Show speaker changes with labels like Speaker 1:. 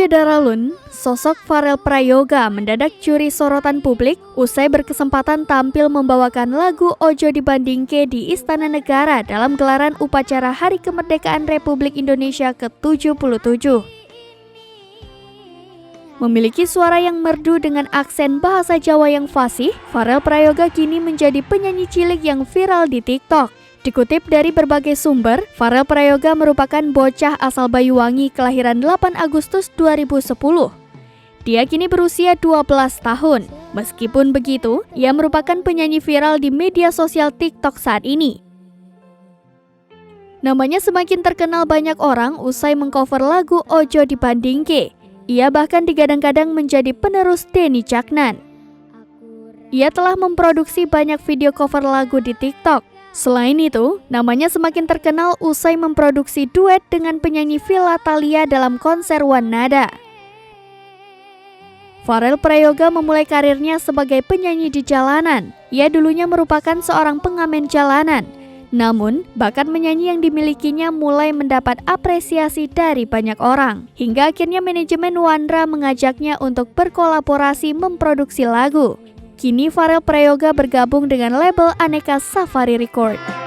Speaker 1: Daralun, sosok Farel Prayoga mendadak curi sorotan publik usai berkesempatan tampil membawakan lagu Ojo Dibandingke di Istana Negara dalam gelaran upacara Hari Kemerdekaan Republik Indonesia ke-77. Memiliki suara yang merdu dengan aksen bahasa Jawa yang fasih, Farel Prayoga kini menjadi penyanyi cilik yang viral di TikTok. Dikutip dari berbagai sumber, Farel Prayoga merupakan bocah asal Banyuwangi kelahiran 8 Agustus 2010. Dia kini berusia 12 tahun. Meskipun begitu, ia merupakan penyanyi viral di media sosial TikTok saat ini. Namanya semakin terkenal banyak orang usai mengcover lagu Ojo Dibandingke. Ia bahkan digadang-gadang menjadi penerus Denny Caknan. Ia telah memproduksi banyak video cover lagu di TikTok. Selain itu, namanya semakin terkenal usai memproduksi duet dengan penyanyi Villa Thalia dalam konser One Nada. Farel Prayoga memulai karirnya sebagai penyanyi di jalanan. Ia dulunya merupakan seorang pengamen jalanan. Namun, bakat menyanyi yang dimilikinya mulai mendapat apresiasi dari banyak orang. Hingga akhirnya manajemen Wandra mengajaknya untuk berkolaborasi memproduksi lagu. Kini Farel Prayoga bergabung dengan label Aneka Safari Record.